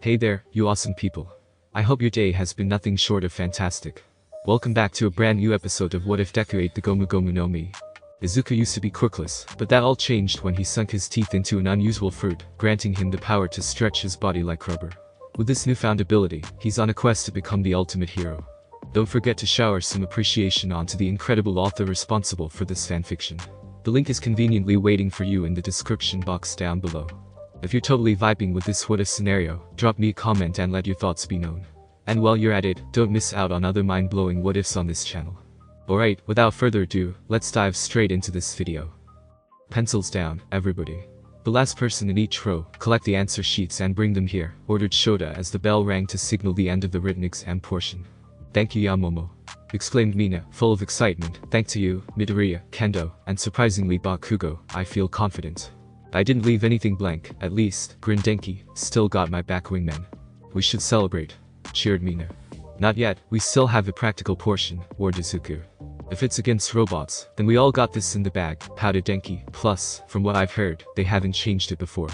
Hey there, you awesome people. I hope your day has been nothing short of fantastic. Welcome back to a brand new episode of What If Deku ate the Gomu Gomu no Mi. Izuku used to be quirkless, but that all changed when he sunk his teeth into an unusual fruit, granting him the power to stretch his body like rubber. With this newfound ability, he's on a quest to become the ultimate hero. Don't forget to shower some appreciation onto the incredible author responsible for this fanfiction. The link is conveniently waiting for you in the description box down below. If you're totally vibing with this what if scenario, drop me a comment and let your thoughts be known. And while you're at it, don't miss out on other mind-blowing what ifs on this channel. Alright, without further ado, let's dive straight into this video. Pencils down, everybody. The last person in each row, collect the answer sheets and bring them here, ordered Shota as the bell rang to signal the end of the written exam portion. Thank you Yamomo, exclaimed Mina, full of excitement. Thanks to you, Midoriya, Kendo, and surprisingly Bakugo, I feel confident. I didn't leave anything blank, at least, grinned Denki, still got my back wingman. We should celebrate, cheered Mina. Not yet, we still have a practical portion, warned Izuku. If it's against robots, then we all got this in the bag, pouted Denki, plus, from what I've heard, they haven't changed it before.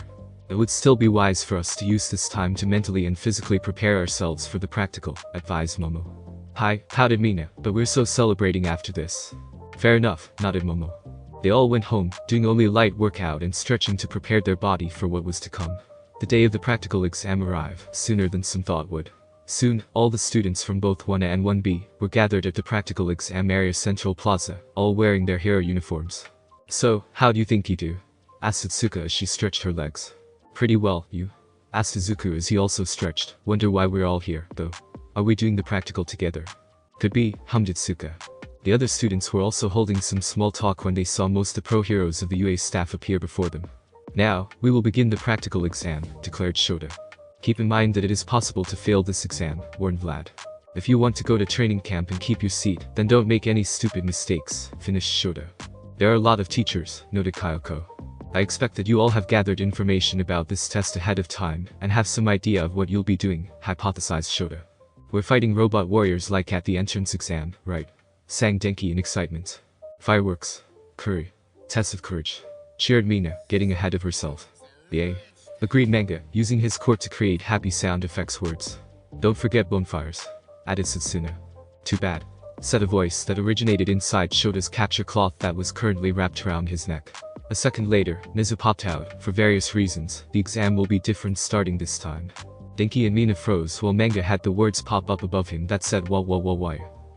It would still be wise for us to use this time to mentally and physically prepare ourselves for the practical, advised Momo. Hi, pouted Mina, but we're so celebrating after this. Fair enough, nodded Momo. They all went home, doing only a light workout and stretching to prepare their body for what was to come. The day of the practical exam arrived, sooner than some thought would. Soon, all the students from both 1A and 1B were gathered at the practical exam area Central Plaza, all wearing their hero uniforms. So, how do you think you do? Asked Satsuka as she stretched her legs. Pretty well, you? Asked Izuku as he also stretched. Wonder why we're all here, though. Are we doing the practical together? Could be, hummed Itsuka. The other students were also holding some small talk when they saw most of the pro heroes of the UA staff appear before them. Now, we will begin the practical exam, declared Shota. Keep in mind that it is possible to fail this exam, warned Vlad. If you want to go to training camp and keep your seat, then don't make any stupid mistakes, finished Shota. There are a lot of teachers, noted Kyoko. I expect that you all have gathered information about this test ahead of time, and have some idea of what you'll be doing, hypothesized Shota. We're fighting robot warriors like at the entrance exam, right? Sang Denki in excitement. Fireworks. Curry. Test of courage. Cheered Mina, getting ahead of herself. Yay. Agreed Manga, using his quirk to create happy sound effects words. Don't forget bonfires. Added Satsuna. Too bad. Said a voice that originated inside Shota's capture cloth that was currently wrapped around his neck. A second later, Nezu popped out. For various reasons, the exam will be different starting this time. Denki and Mina froze while Manga had the words pop up above him that said wah,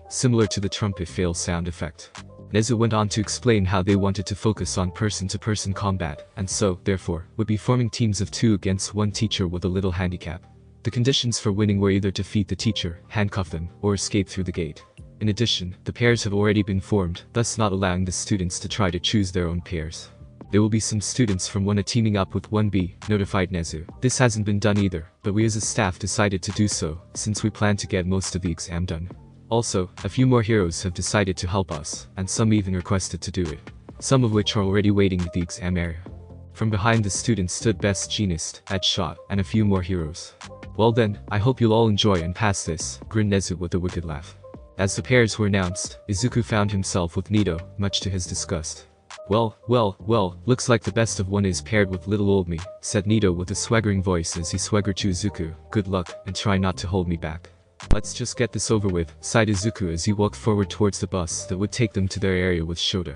similar to the trumpet fail sound effect. Nezu went on to explain how they wanted to focus on person-to-person combat, and so, therefore, would be forming teams of 2 against 1 teacher with a little handicap. The conditions for winning were either defeat the teacher, handcuff them, or escape through the gate. In addition, the pairs have already been formed, thus not allowing the students to try to choose their own pairs. There will be some students from 1A teaming up with 1B, notified Nezu. This hasn't been done either, but we as a staff decided to do so, since we plan to get most of the exam done. Also, a few more heroes have decided to help us, and some even requested to do it. Some of which are already waiting at the exam area. From behind the students stood Best Jeanist, Edshot, and a few more heroes. Well then, I hope you'll all enjoy and pass this, grinned Nezu with a wicked laugh. As the pairs were announced, Izuku found himself with Nito, much to his disgust. Well, looks like the best of 1 is paired with little old me, said Nito with a swaggering voice as he swaggered to Izuku. Good luck, and try not to hold me back. Let's just get this over with, sighed Izuku as he walked forward towards the bus that would take them to their area with Shota.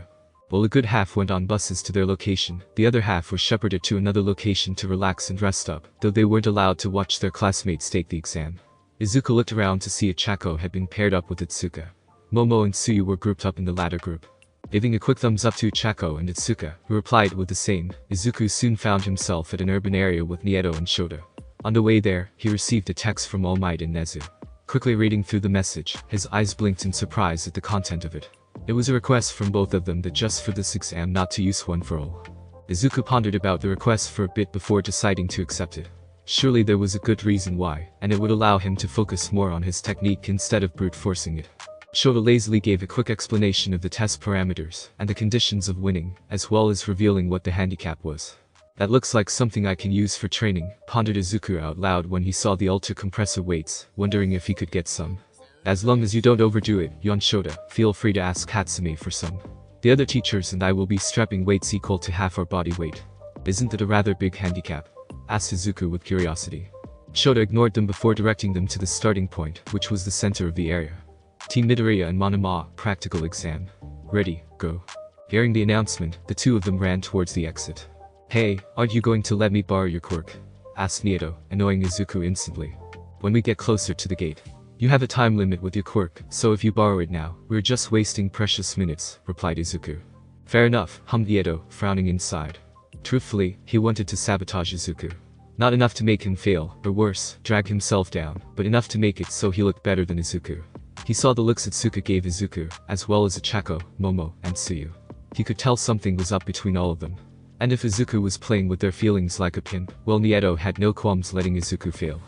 While a good half went on buses to their location, the other half were shepherded to another location to relax and rest up, though they weren't allowed to watch their classmates take the exam. Izuku looked around to see Chako had been paired up with Itsuka. Momo and Tsuyu were grouped up in the latter group. Giving a quick thumbs up to Chako and Itsuka, who replied with the same, Izuku soon found himself at an urban area with Nieto and Shota. On the way there, he received a text from All Might and Nezu. Quickly reading through the message, his eyes blinked in surprise at the content of it. It was a request from both of them that just for this exam not to use one for all. Izuku pondered about the request for a bit before deciding to accept it. Surely there was a good reason why, and it would allow him to focus more on his technique instead of brute forcing it. Shota lazily gave a quick explanation of the test parameters and the conditions of winning, as well as revealing what the handicap was. That looks like something I can use for training, pondered Izuku out loud when he saw the ultra compressor weights, wondering if he could get some. As long as you don't overdo it, yawned Shota, feel free to ask Hatsumi for some. The other teachers and I will be strapping weights equal to half our body weight. Isn't that a rather big handicap? Asked Izuku with curiosity. Shota ignored them before directing them to the starting point, which was the center of the area. Team Midoriya and Monoma, practical exam. Ready, go. Hearing the announcement, the two of them ran towards the exit. Hey, aren't you going to let me borrow your quirk? Asked Nieto, annoying Izuku instantly. When we get closer to the gate. You have a time limit with your quirk, so if you borrow it now, we're just wasting precious minutes, replied Izuku. Fair enough, hummed Nieto, frowning inside. Truthfully, he wanted to sabotage Izuku. Not enough to make him fail, or worse, drag himself down, but enough to make it so he looked better than Izuku. He saw the looks Itsuka gave Izuku, as well as Ochako, Momo, and Tsuyu. He could tell something was up between all of them. And if Izuku was playing with their feelings like a pimp, well, Nieto had no qualms letting Izuku fail.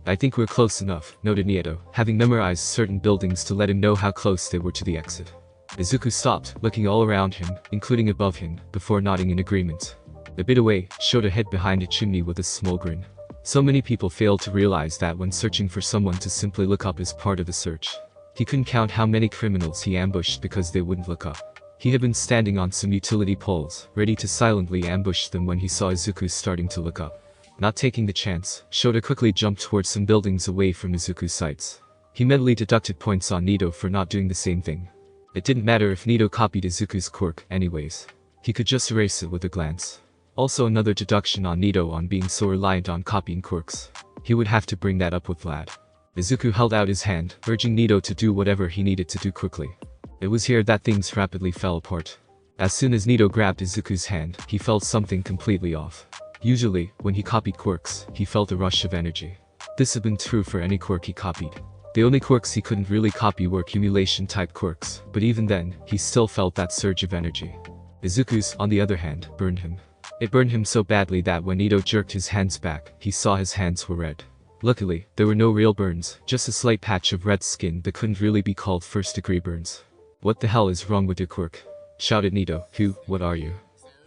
I think we're close enough, noted Nieto, having memorized certain buildings to let him know how close they were to the exit. Izuku stopped, looking all around him, including above him, before nodding in agreement. A bit away, Shota hid behind a chimney with a small grin. So many people failed to realize that when searching for someone to simply look up is part of the search. He couldn't count how many criminals he ambushed because they wouldn't look up. He had been standing on some utility poles, ready to silently ambush them when he saw Izuku starting to look up. Not taking the chance, Shota quickly jumped towards some buildings away from Izuku's sights. He mentally deducted points on Nieto for not doing the same thing. It didn't matter if Nieto copied Izuku's quirk anyways. He could just erase it with a glance. Also another deduction on Nieto on being so reliant on copying quirks. He would have to bring that up with Lad. Izuku held out his hand, urging Nieto to do whatever he needed to do quickly. It was here that things rapidly fell apart. As soon as Nieto grabbed Izuku's hand, he felt something completely off. Usually, when he copied quirks, he felt a rush of energy. This had been true for any quirk he copied. The only quirks he couldn't really copy were accumulation-type quirks, but even then, he still felt that surge of energy. Izuku's, on the other hand, burned him. It burned him so badly that when Nieto jerked his hands back, he saw his hands were red. Luckily, there were no real burns, just a slight patch of red skin that couldn't really be called first-degree burns. What the hell is wrong with your quirk? Shouted Nieto. What are you?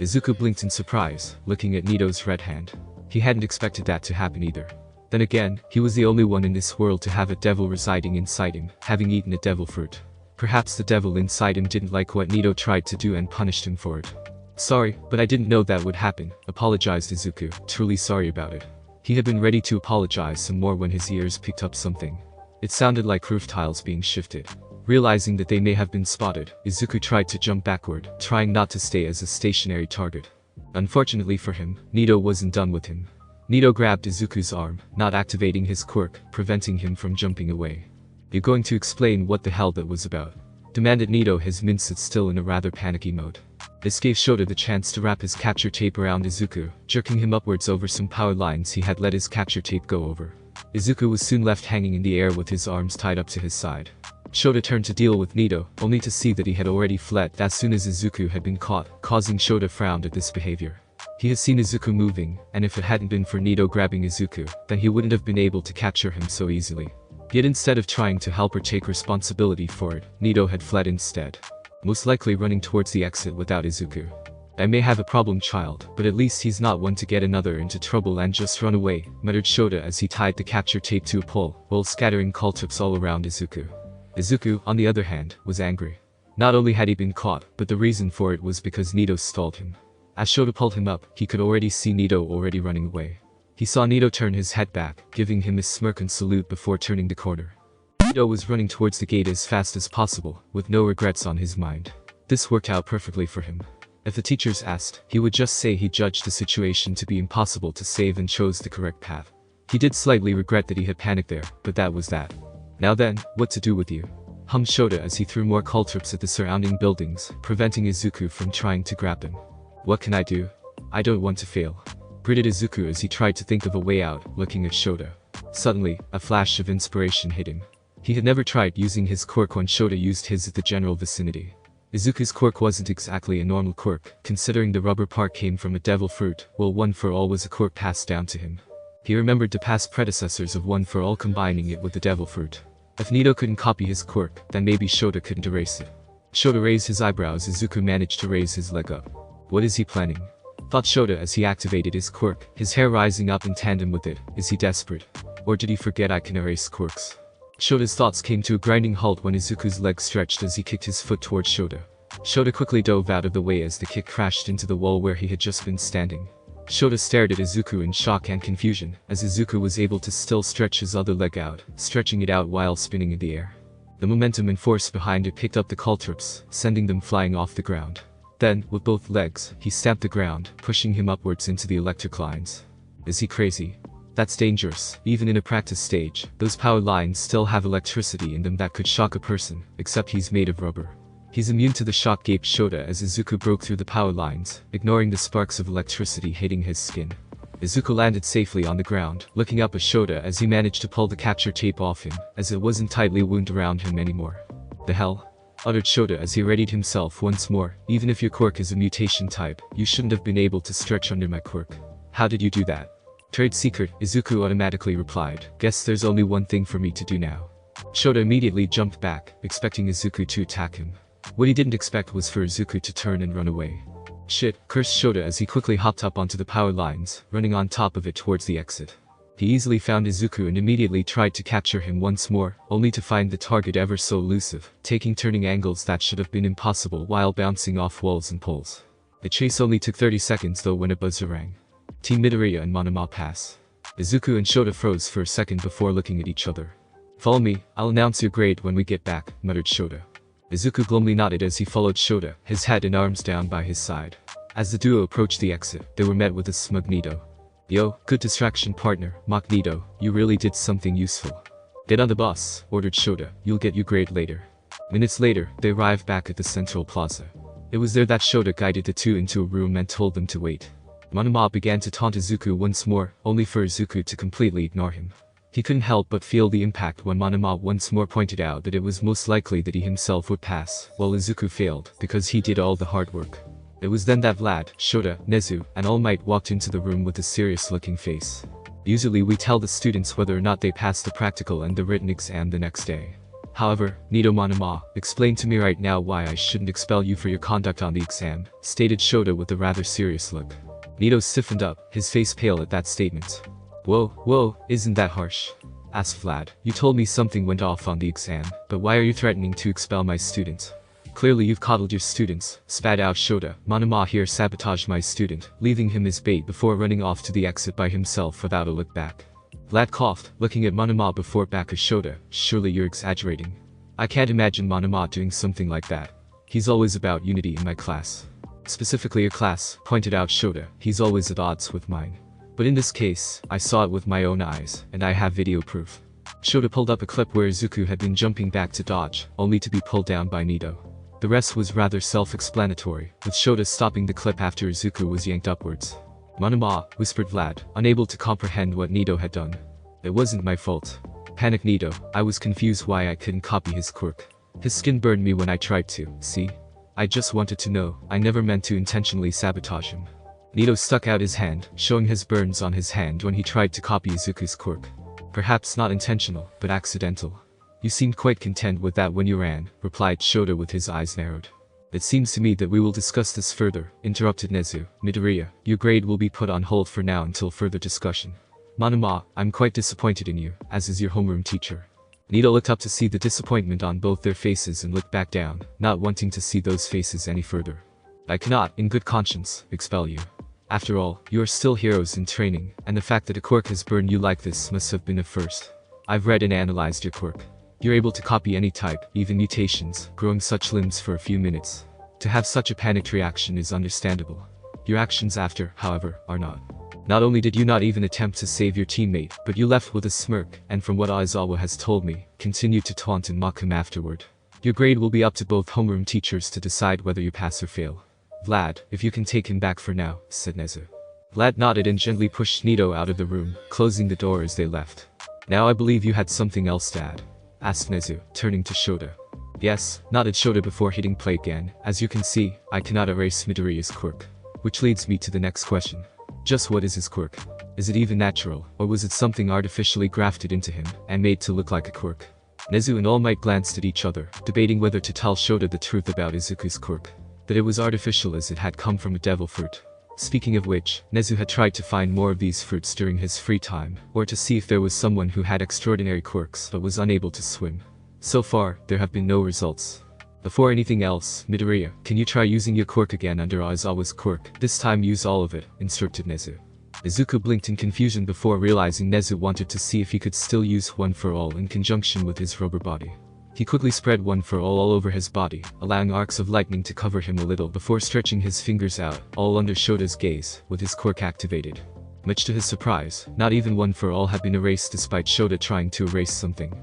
Izuku blinked in surprise, looking at Nito's red hand. He hadn't expected that to happen either. Then again, he was the only one in this world to have a devil residing inside him, having eaten a devil fruit. Perhaps the devil inside him didn't like what Nieto tried to do and punished him for it. Sorry, but I didn't know that would happen, apologized Izuku, truly sorry about it. He had been ready to apologize some more when his ears picked up something. It sounded like roof tiles being shifted. Realizing that they may have been spotted, Izuku tried to jump backward, trying not to stay as a stationary target. Unfortunately for him, Nieto wasn't done with him. Nieto grabbed Izuku's arm, not activating his quirk, preventing him from jumping away. "You're going to explain what the hell that was about?" demanded Nieto, his mind still in a rather panicky mode. This gave Shota the chance to wrap his capture tape around Izuku, jerking him upwards over some power lines he had let his capture tape go over. Izuku was soon left hanging in the air with his arms tied up to his side. Shota turned to deal with Nieto, only to see that he had already fled as soon as Izuku had been caught, causing Shota frown at this behavior. He had seen Izuku moving, and if it hadn't been for Nieto grabbing Izuku, then he wouldn't have been able to capture him so easily. Yet instead of trying to help or take responsibility for it, Nieto had fled instead. Most likely running towards the exit without Izuku. "I may have a problem child, but at least he's not one to get another into trouble and just run away," muttered Shota as he tied the capture tape to a pole, while scattering call-tips all around Izuku. Izuku, on the other hand, was angry. Not only had he been caught, but the reason for it was because Nieto stalled him. As Shota pulled him up, he could already see Nieto already running away. He saw Nieto turn his head back, giving him a smirk and salute before turning the corner. Nieto was running towards the gate as fast as possible, with no regrets on his mind. This worked out perfectly for him. If the teachers asked, he would just say he judged the situation to be impossible to save and chose the correct path. He did slightly regret that he had panicked there, but that was that. "Now then, what to do with you?" hummed Shota as he threw more caltrips at the surrounding buildings, preventing Izuku from trying to grab them. "What can I do? I don't want to fail," gritted Izuku as he tried to think of a way out, looking at Shota. Suddenly, a flash of inspiration hit him. He had never tried using his quirk when Shota used his at the general vicinity. Izuku's quirk wasn't exactly a normal quirk, considering the rubber part came from a devil fruit, while One for All was a quirk passed down to him. He remembered the past predecessors of One for All combining it with the devil fruit. If Nieto couldn't copy his quirk, then maybe Shota couldn't erase it. Shota raised his eyebrows. Izuku managed to raise his leg up. What is he planning? Thought Shota as he activated his quirk, his hair rising up in tandem with it. Is he desperate? Or did he forget I can erase quirks? Shota's thoughts came to a grinding halt when Izuku's leg stretched as he kicked his foot towards Shota. Shota quickly dove out of the way as the kick crashed into the wall where he had just been standing. Shota stared at Izuku in shock and confusion, as Izuku was able to still stretch his other leg out, stretching it out while spinning in the air. The momentum and force behind it picked up the caltrops, sending them flying off the ground. Then, with both legs, he stamped the ground, pushing him upwards into the electric lines. Is he crazy? That's dangerous. Even in a practice stage, those power lines still have electricity in them that could shock a person, except he's made of rubber. He's immune to the shock, gaped Shota as Izuku broke through the power lines, ignoring the sparks of electricity hitting his skin. Izuku landed safely on the ground, looking up at Shota as he managed to pull the capture tape off him, as it wasn't tightly wound around him anymore. The hell? Uttered Shota as he readied himself once more. Even if your quirk is a mutation type, you shouldn't have been able to stretch under my quirk. How did you do that? Trade secret, Izuku automatically replied. Guess there's only one thing for me to do now. Shota immediately jumped back, expecting Izuku to attack him. What he didn't expect was for Izuku to turn and run away. Shit, cursed Shota as he quickly hopped up onto the power lines, running on top of it towards the exit. He easily found Izuku and immediately tried to capture him once more, only to find the target ever so elusive, taking turning angles that should have been impossible while bouncing off walls and poles. The chase only took 30 seconds though when a buzzer rang. Team Midoriya and Monoma pass. Izuku and Shota froze for a second before looking at each other. Follow me, I'll announce your grade when we get back, muttered Shota. Izuku glumly nodded as he followed Shota, his head and arms down by his side. As the duo approached the exit, they were met with a smug Nito. Yo, good distraction partner, mock Nito, you really did something useful. Get on the bus, ordered Shota, you'll get your grade later. Minutes later, they arrived back at the central plaza. It was there that Shota guided the two into a room and told them to wait. Monoma began to taunt Izuku once more, only for Izuku to completely ignore him. He couldn't help but feel the impact when Monoma once more pointed out that it was most likely that he himself would pass, while Izuku failed, because he did all the hard work. It was then that Vlad, Shota, Nezu, and All Might walked into the room with a serious-looking face. Usually we tell the students whether or not they pass the practical and the written exam the next day. However, Nito Monoma, explain to me right now why I shouldn't expel you for your conduct on the exam, stated Shota with a rather serious look. Nito stiffened up, his face pale at that statement. Whoa, isn't that harsh? Asked Vlad. You told me something went off on the exam, but why are you threatening to expel my students? Clearly you've coddled your students, spat out Shota. Monoma here sabotaged my student, leaving him as bait before running off to the exit by himself without a look back. Vlad coughed, looking at Monoma before back at Shota. Surely you're exaggerating. I can't imagine Monoma doing something like that. He's always about unity in my class. Specifically your class, pointed out Shota. He's always at odds with mine. But in this case, I saw it with my own eyes, and I have video proof. Shota pulled up a clip where Izuku had been jumping back to dodge, only to be pulled down by Nito. The rest was rather self-explanatory, with Shota stopping the clip after Izuku was yanked upwards. Monoma, whispered Vlad, unable to comprehend what Nito had done. It wasn't my fault. Panicked Nito, I was confused why I couldn't copy his quirk. His skin burned me when I tried to, see? I just wanted to know, I never meant to intentionally sabotage him. Nito stuck out his hand, showing his burns on his hand when he tried to copy Izuku's quirk. Perhaps not intentional, but accidental. You seemed quite content with that when you ran, replied Shota with his eyes narrowed. It seems to me that we will discuss this further, interrupted Nezu. Midoriya, your grade will be put on hold for now until further discussion. Monoma, I'm quite disappointed in you, as is your homeroom teacher. Nito looked up to see the disappointment on both their faces and looked back down, not wanting to see those faces any further. I cannot, in good conscience, expel you. After all, you are still heroes in training, and the fact that a quirk has burned you like this must have been a first. I've read and analyzed your quirk. You're able to copy any type, even mutations, growing such limbs for a few minutes. To have such a panicked reaction is understandable. Your actions after, however, are not. Not only did you not even attempt to save your teammate, but you left with a smirk, and from what Aizawa has told me, continued to taunt and mock him afterward. Your grade will be up to both homeroom teachers to decide whether you pass or fail. Vlad, if you can take him back for now, said Nezu. Vlad nodded and gently pushed Nito out of the room, closing the door as they left. Now I believe you had something else to add, asked Nezu, turning to Shota. Yes, nodded Shota before hitting play again. As you can see, I cannot erase Midoriya's quirk. Which leads me to the next question. Just what is his quirk? Is it even natural, or was it something artificially grafted into him, and made to look like a quirk? Nezu and All Might glanced at each other, debating whether to tell Shota the truth about Izuku's quirk. That it was artificial as it had come from a devil fruit. Speaking of which, Nezu had tried to find more of these fruits during his free time, or to see if there was someone who had extraordinary quirks but was unable to swim. So far, there have been no results. Before anything else, Midoriya, can you try using your quirk again under Aizawa's quirk? This time use all of it, instructed Nezu. Izuku blinked in confusion before realizing Nezu wanted to see if he could still use One for All in conjunction with his rubber body. He quickly spread One for All over his body, allowing arcs of lightning to cover him a little before stretching his fingers out, all under Shota's gaze, with his quirk activated. Much to his surprise, not even One for All had been erased despite Shota trying to erase something.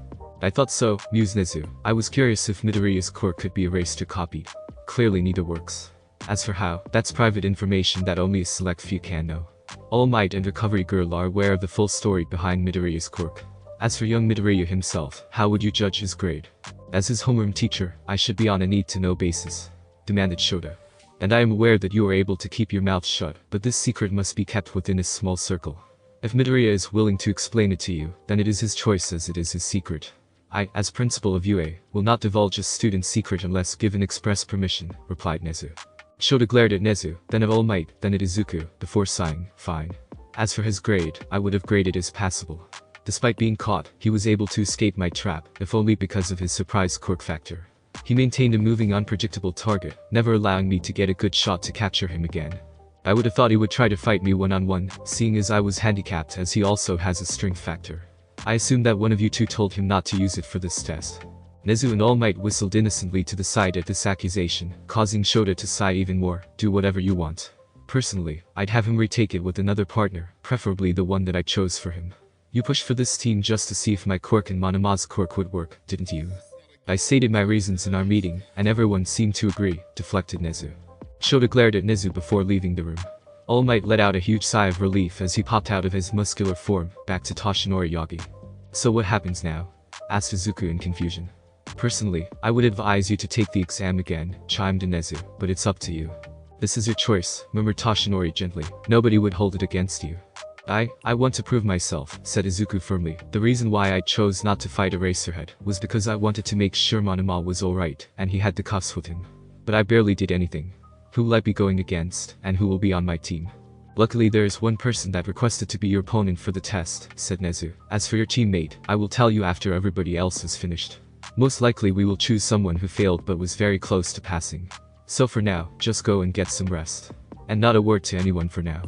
I thought so, mused Nezu. I was curious if Midoriya's quirk could be erased or copied. Clearly neither works. As for how, that's private information that only a select few can know. All Might and Recovery Girl are aware of the full story behind Midoriya's quirk. As for young Midoriya himself, how would you judge his grade? As his homeroom teacher, I should be on a need-to-know basis, demanded Shota. And I am aware that you are able to keep your mouth shut, but this secret must be kept within a small circle. If Midoriya is willing to explain it to you, then it is his choice as it is his secret. I, as principal of UA, will not divulge a student's secret unless given express permission, replied Nezu. Shota glared at Nezu, then at All Might, then at Izuku, before sighing, fine. As for his grade, I would have graded as passable. Despite being caught, he was able to escape my trap, if only because of his surprise quirk factor. He maintained a moving unpredictable target, never allowing me to get a good shot to capture him again. I would have thought he would try to fight me one-on-one, seeing as I was handicapped as he also has a strength factor. I assume that one of you two told him not to use it for this test. Nezu and All Might whistled innocently to the side at this accusation, causing Shota to sigh even more. Do whatever you want. Personally, I'd have him retake it with another partner, preferably the one that I chose for him. You pushed for this team just to see if my quirk and Monoma's quirk would work, didn't you? I stated my reasons in our meeting, and everyone seemed to agree, deflected Nezu. Shota glared at Nezu before leaving the room. All Might let out a huge sigh of relief as he popped out of his muscular form, back to Toshinori Yagi. So what happens now? Asked Izuku in confusion. Personally, I would advise you to take the exam again, chimed in Nezu, but it's up to you. This is your choice, murmured Toshinori gently. Nobody would hold it against you. I want to prove myself, said Izuku firmly. The reason why I chose not to fight Eraserhead was because I wanted to make sure Monoma was alright, and he had the cuffs with him. But I barely did anything. Who will I be going against, and who will be on my team? Luckily there is one person that requested to be your opponent for the test, said Nezu. As for your teammate, I will tell you after everybody else is finished. Most likely we will choose someone who failed but was very close to passing. So for now, just go and get some rest. And not a word to anyone for now.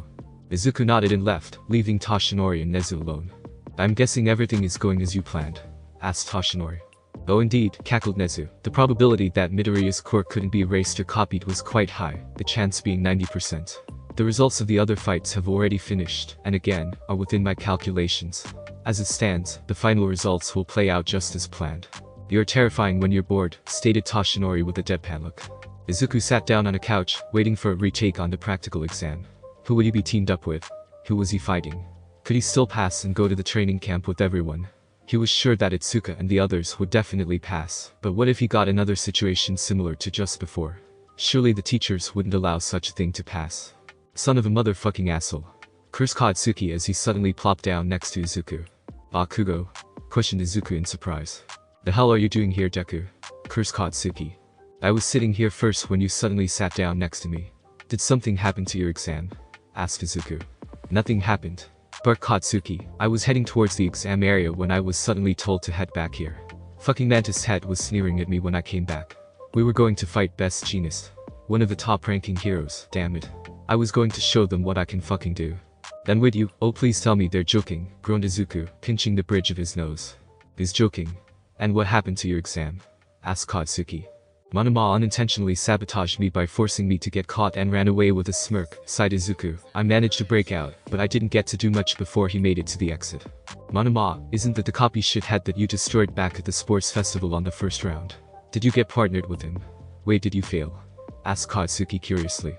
Izuku nodded and left, leaving Toshinori and Nezu alone. I'm guessing everything is going as you planned? Asked Toshinori. Oh indeed, cackled Nezu. The probability that Midoriya's quirk couldn't be erased or copied was quite high, the chance being 90%. The results of the other fights have already finished, and again, are within my calculations. As it stands, the final results will play out just as planned. You're terrifying when you're bored, stated Toshinori with a deadpan look. Izuku sat down on a couch, waiting for a retake on the practical exam. Who would he be teamed up with? Who was he fighting? Could he still pass and go to the training camp with everyone? He was sure that Itsuka and the others would definitely pass, but what if he got another situation similar to just before? Surely the teachers wouldn't allow such a thing to pass. Son of a motherfucking asshole. Cursed Katsuki as he suddenly plopped down next to Izuku. Bakugo? Questioned Izuku in surprise. The hell are you doing here, Deku? Cursed Katsuki. I was sitting here first when you suddenly sat down next to me. Did something happen to your exam? Asked Izuku. Nothing happened. Barked Katsuki. I was heading towards the exam area when I was suddenly told to head back here. Fucking Mantis Head was sneering at me when I came back. We were going to fight Best Jeanist. One of the top-ranking heroes, damn it. I was going to show them what I can fucking do. Then with you, oh please tell me they're joking, groaned Izuku, pinching the bridge of his nose. He's joking. And what happened to your exam? Asked Katsuki. Monoma unintentionally sabotaged me by forcing me to get caught and ran away with a smirk, sighed Izuku. I managed to break out, but I didn't get to do much before he made it to the exit. Monoma, isn't that the copy shithead that you destroyed back at the sports festival on the first round? Did you get partnered with him? Wait, did you fail? Asked Katsuki curiously.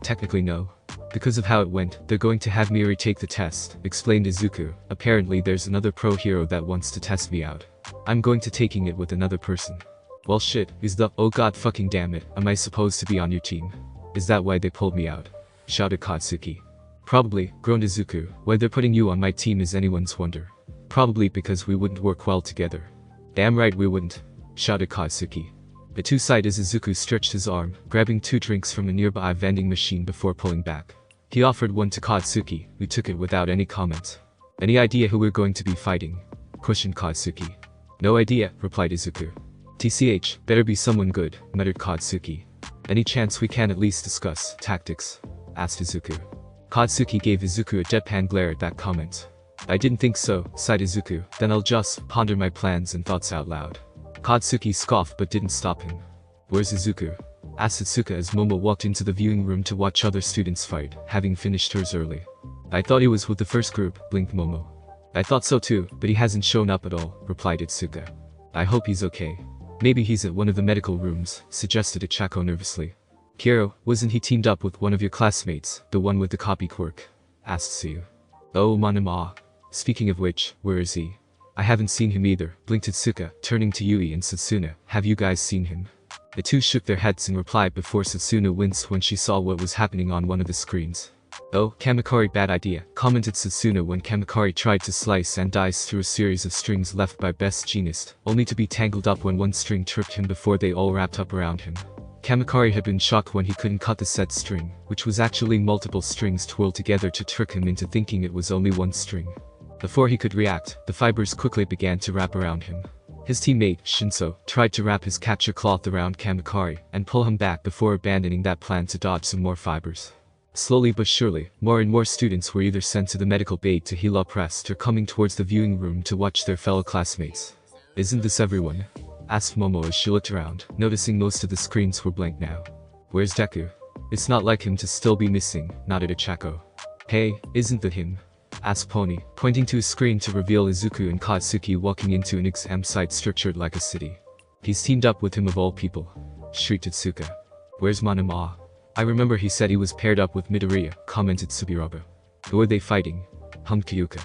Technically no. Because of how it went, they're going to have me retake the test, explained Izuku. Apparently there's another pro hero that wants to test me out. I'm going to taking it with another person. Well shit, oh god fucking damn it, am I supposed to be on your team? Is that why they pulled me out? Shouted Katsuki. Probably, groaned Izuku. Why they're putting you on my team is anyone's wonder. Probably because we wouldn't work well together. Damn right we wouldn't, shouted Katsuki. The two sighed as Izuku stretched his arm, grabbing 2 drinks from a nearby vending machine before pulling back. He offered one to Katsuki, who took it without any comment. Any idea who we're going to be fighting? Questioned Katsuki. No idea, replied Izuku. TCH, better be someone good, muttered Katsuki. Any chance we can at least discuss tactics? Asked Izuku. Katsuki gave Izuku a deadpan glare at that comment. I didn't think so, sighed Izuku, then I'll just ponder my plans and thoughts out loud. Katsuki scoffed but didn't stop him. Where's Izuku? Asked Satsuka as Momo walked into the viewing room to watch other students fight, having finished hers early. I thought he was with the first group, blinked Momo. I thought so too, but he hasn't shown up at all, replied Itsuka. I hope he's okay. Maybe he's at one of the medical rooms, suggested Ichako nervously. Kiro, wasn't he teamed up with one of your classmates, the one with the copy quirk? Asked Tsuyu. Oh Manama. Speaking of which, where is he? I haven't seen him either, blinked Itsuka, turning to Yui and Satsuna. Have you guys seen him? The two shook their heads in reply before Satsuna winced when she saw what was happening on one of the screens. Oh, Kamikari, bad idea, commented Satsuna when Kamikari tried to slice and dice through a series of strings left by Best Jeanist, only to be tangled up when one string tripped him before they all wrapped up around him. Kamikari had been shocked when he couldn't cut the set string, which was actually multiple strings twirled together to trick him into thinking it was only one string. Before he could react, the fibers quickly began to wrap around him. His teammate, Shinso, tried to wrap his capture cloth around Kamikari and pull him back before abandoning that plan to dodge some more fibers. Slowly but surely, more and more students were either sent to the medical bay to heal up rest or coming towards the viewing room to watch their fellow classmates. Isn't this everyone? Asked Momo as she looked around, noticing most of the screens were blank now. Where's Deku? It's not like him to still be missing, nodded Ichako. Hey, isn't that him? Asked Pony, pointing to a screen to reveal Izuku and Katsuki walking into an exam site structured like a city. He's teamed up with him of all people, shrieked Itsuka. Where's Manama? I remember he said he was paired up with Midoriya, commented Tsubiraba. Who are they fighting? Hummed Kyuka.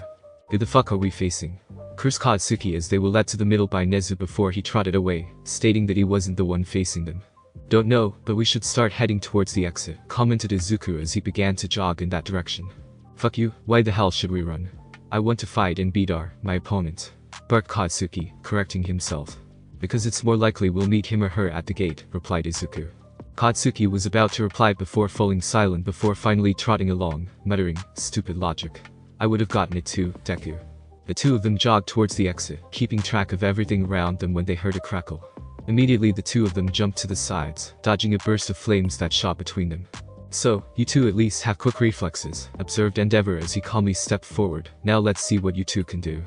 Who the fuck are we facing? Cursed Katsuki as they were led to the middle by Nezu before he trotted away, stating that he wasn't the one facing them. Don't know, but we should start heading towards the exit, commented Izuku as he began to jog in that direction. Fuck you, why the hell should we run? I want to fight and beat my opponent, barked Katsuki, correcting himself. Because it's more likely we'll meet him or her at the gate, replied Izuku. Katsuki was about to reply before falling silent before finally trotting along, muttering, stupid logic. I would have gotten it too, Deku. The two of them jogged towards the exit, keeping track of everything around them when they heard a crackle. Immediately the two of them jumped to the sides, dodging a burst of flames that shot between them. So, you two at least have quick reflexes, observed Endeavor as he calmly stepped forward. Now let's see what you two can do.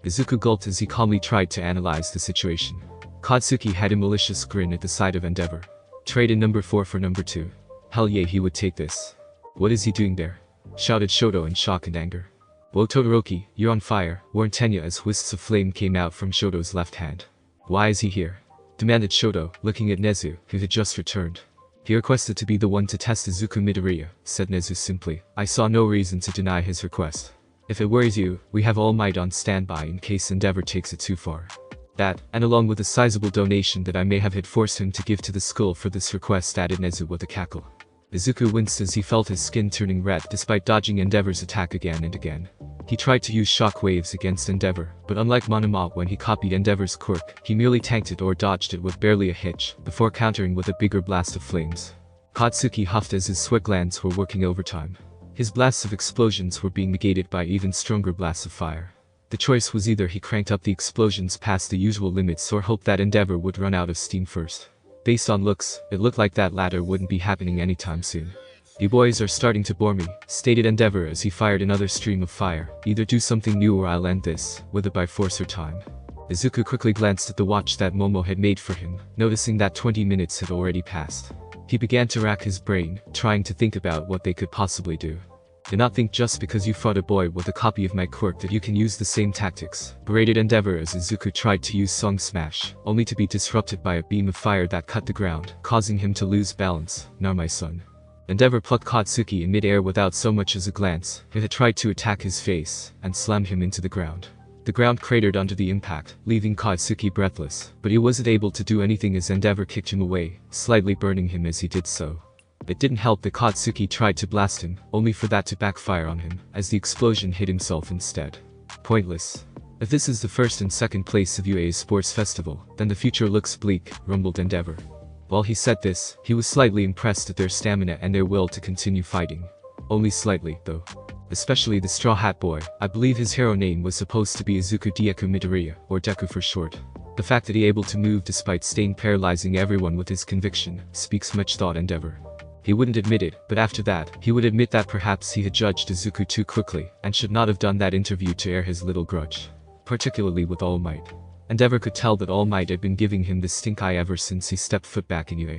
Izuku gulped as he calmly tried to analyze the situation. Katsuki had a malicious grin at the sight of Endeavor. Trade in number 4 for number 2. Hell yeah, he would take this. What is he doing there? Shouted Shoto in shock and anger. Whoa Todoroki, you're on fire, warned Tenya as wisps of flame came out from Shoto's left hand. Why is he here? Demanded Shoto, looking at Nezu, who had just returned. He requested to be the one to test Izuku Midoriya, said Nezu simply. I saw no reason to deny his request. If it worries you, we have All Might on standby in case Endeavor takes it too far. That, and along with a sizable donation that I may have had forced him to give to the school for this request, added Nezu with a cackle. Izuku winced as he felt his skin turning red despite dodging Endeavor's attack again and again. He tried to use shock waves against Endeavor, but unlike Monoma when he copied Endeavor's quirk, he merely tanked it or dodged it with barely a hitch, before countering with a bigger blast of flames. Katsuki huffed as his sweat glands were working overtime. His blasts of explosions were being negated by even stronger blasts of fire. The choice was either he cranked up the explosions past the usual limits or hoped that Endeavor would run out of steam first. Based on looks, it looked like that latter wouldn't be happening anytime soon. You boys are starting to bore me, stated Endeavor as he fired another stream of fire. Either do something new or I'll end this, whether by force or time. Izuku quickly glanced at the watch that Momo had made for him, noticing that 20 minutes had already passed. He began to rack his brain, trying to think about what they could possibly do. Do not think just because you fought a boy with a copy of my quirk that you can use the same tactics, berated Endeavor as Izuku tried to use Song Smash, only to be disrupted by a beam of fire that cut the ground, causing him to lose balance. Nar my son. Endeavor plucked Katsuki in mid-air without so much as a glance. It had tried to attack his face, and slammed him into the ground. The ground cratered under the impact, leaving Katsuki breathless, but he wasn't able to do anything as Endeavor kicked him away, slightly burning him as he did so. It didn't help that Katsuki tried to blast him, only for that to backfire on him, as the explosion hit himself instead. Pointless. If this is the first and second place of UA's sports festival, then the future looks bleak, rumbled Endeavor. While he said this, he was slightly impressed at their stamina and their will to continue fighting. Only slightly, though. Especially the Straw Hat Boy. I believe his hero name was supposed to be Izuku Deku Midoriya, or Deku for short. The fact that he able to move despite Stain paralyzing everyone with his conviction speaks much thought Endeavor. He wouldn't admit it, but after that, he would admit that perhaps he had judged Izuku too quickly, and should not have done that interview to air his little grudge. Particularly with All Might. Endeavor could tell that All Might had been giving him the stink eye ever since he stepped foot back in UA.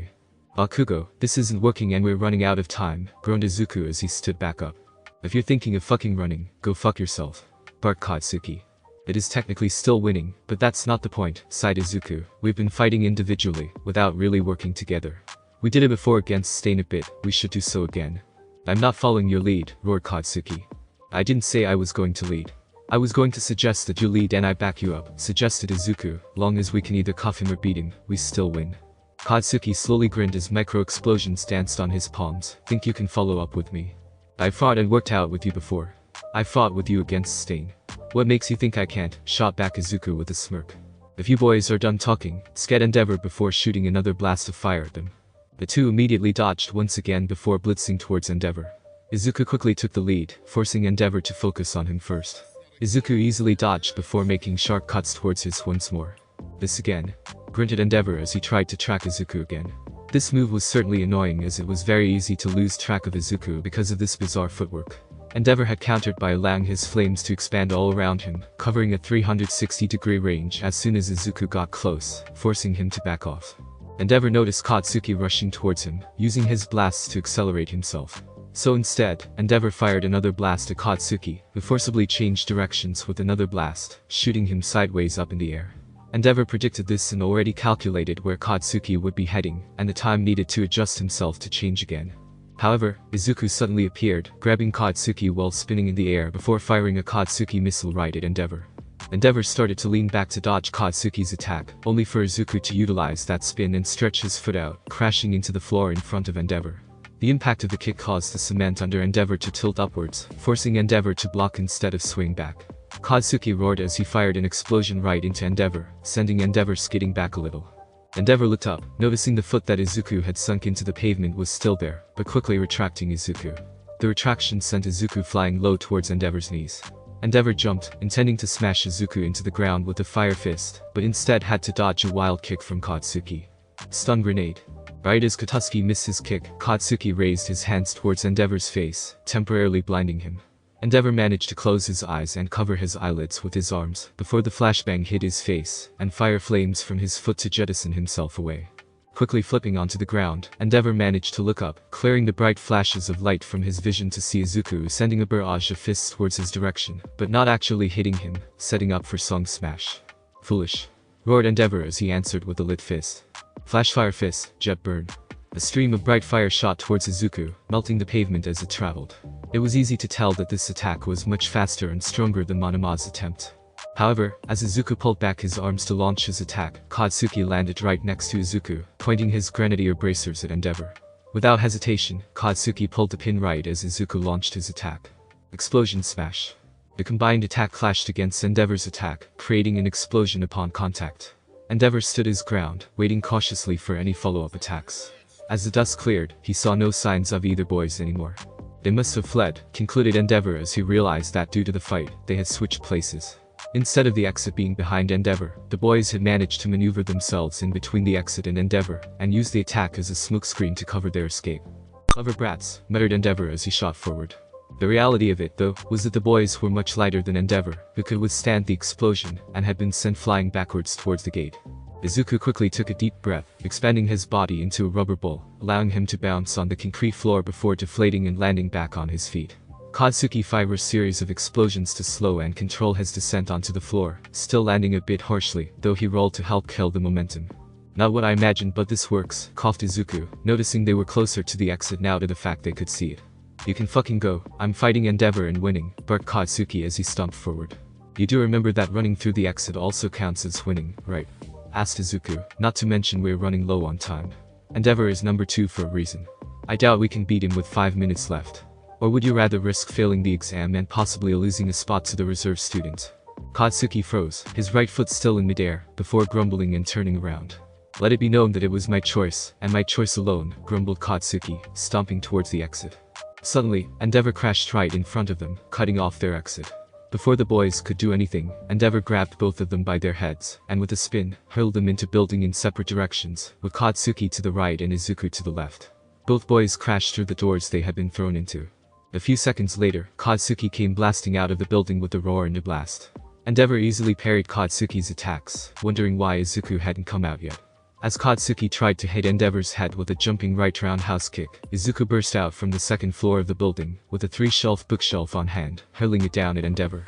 Bakugo, this isn't working and we're running out of time, groaned Izuku as he stood back up. If you're thinking of fucking running, go fuck yourself, barked Katsuki. It is technically still winning, but that's not the point, sighed Izuku. We've been fighting individually, without really working together. We did it before against Stain a bit, we should do so again. I'm not following your lead, roared Katsuki. I didn't say I was going to lead. I was going to suggest that you lead and I back you up, suggested Izuku. Long as we can either cuff him or beat him, we still win. Katsuki slowly grinned as micro-explosions danced on his palms. Think you can follow up with me? I fought and worked out with you before. I fought with you against Stain. What makes you think I can't? Shot back Izuku with a smirk. If you boys are done talking, scat Endeavor before shooting another blast of fire at them. The two immediately dodged once again before blitzing towards Endeavor. Izuku quickly took the lead, forcing Endeavor to focus on him first. Izuku easily dodged before making sharp cuts towards his once more. This again, grunted Endeavor as he tried to track Izuku again. This move was certainly annoying as it was very easy to lose track of Izuku because of this bizarre footwork. Endeavor had countered by allowing his flames to expand all around him, covering a 360-degree range as soon as Izuku got close, forcing him to back off. Endeavor noticed Katsuki rushing towards him, using his blasts to accelerate himself. So instead, Endeavor fired another blast at Katsuki, who forcibly changed directions with another blast, shooting him sideways up in the air. Endeavor predicted this and already calculated where Katsuki would be heading, and the time needed to adjust himself to change again. However, Izuku suddenly appeared, grabbing Katsuki while spinning in the air before firing a Katsuki missile right at Endeavor. Endeavor started to lean back to dodge Katsuki's attack, only for Izuku to utilize that spin and stretch his foot out, crashing into the floor in front of Endeavor. The impact of the kick caused the cement under Endeavor to tilt upwards, forcing Endeavor to block instead of swing back. Katsuki roared as he fired an explosion right into Endeavor, sending Endeavor skidding back a little. Endeavor looked up, noticing the foot that Izuku had sunk into the pavement was still there, but quickly retracting Izuku. The retraction sent Izuku flying low towards Endeavor's knees. Endeavor jumped, intending to smash Izuku into the ground with a fire fist, but instead had to dodge a wild kick from Katsuki. Stun grenade. Right as Katsuki missed his kick, Katsuki raised his hands towards Endeavor's face, temporarily blinding him. Endeavor managed to close his eyes and cover his eyelids with his arms, before the flashbang hit his face, and fire flames from his foot to jettison himself away. Quickly flipping onto the ground, Endeavor managed to look up, clearing the bright flashes of light from his vision to see Izuku sending a barrage of fists towards his direction, but not actually hitting him, setting up for Song Smash. Foolish, roared Endeavor as he answered with a lit fist. Flash fire fist, jet burn. A stream of bright fire shot towards Izuku, melting the pavement as it traveled. It was easy to tell that this attack was much faster and stronger than Monama's attempt. However, as Izuku pulled back his arms to launch his attack, Katsuki landed right next to Izuku, pointing his grenadier bracers at Endeavor. Without hesitation, Katsuki pulled the pin right as Izuku launched his attack. Explosion smash. The combined attack clashed against Endeavor's attack, creating an explosion upon contact. Endeavor stood his ground, waiting cautiously for any follow-up attacks. As the dust cleared, he saw no signs of either boys anymore. They must have fled, concluded Endeavor as he realized that due to the fight, they had switched places. Instead of the exit being behind Endeavor, the boys had managed to maneuver themselves in between the exit and Endeavor, and use the attack as a smokescreen to cover their escape. Clever brats, muttered Endeavor as he shot forward. The reality of it, though, was that the boys were much lighter than Endeavor, who could withstand the explosion, and had been sent flying backwards towards the gate. Izuku quickly took a deep breath, expanding his body into a rubber ball, allowing him to bounce on the concrete floor before deflating and landing back on his feet. Katsuki fired a series of explosions to slow and control his descent onto the floor, still landing a bit harshly, though he rolled to help kill the momentum. Not what I imagined, but this works, coughed Izuku, noticing they were closer to the exit now to the fact they could see it. You can fucking go, I'm fighting Endeavor and winning, barked Katsuki as he stomped forward. You do remember that running through the exit also counts as winning, right? Asked Izuku, not to mention we're running low on time. Endeavor is number 2 for a reason. I doubt we can beat him with 5 minutes left. Or would you rather risk failing the exam and possibly losing a spot to the reserve student? Katsuki froze, his right foot still in midair, before grumbling and turning around. Let it be known that it was my choice, and my choice alone, grumbled Katsuki, stomping towards the exit. Suddenly, Endeavor crashed right in front of them, cutting off their exit. Before the boys could do anything, Endeavor grabbed both of them by their heads, and with a spin, hurled them into building in separate directions, with Katsuki to the right and Izuku to the left. Both boys crashed through the doors they had been thrown into. A few seconds later, Katsuki came blasting out of the building with a roar and a blast. Endeavor easily parried Katsuki's attacks, wondering why Izuku hadn't come out yet. As Katsuki tried to hit Endeavor's head with a jumping right roundhouse kick, Izuku burst out from the second floor of the building, with a 3-shelf bookshelf on hand, hurling it down at Endeavor.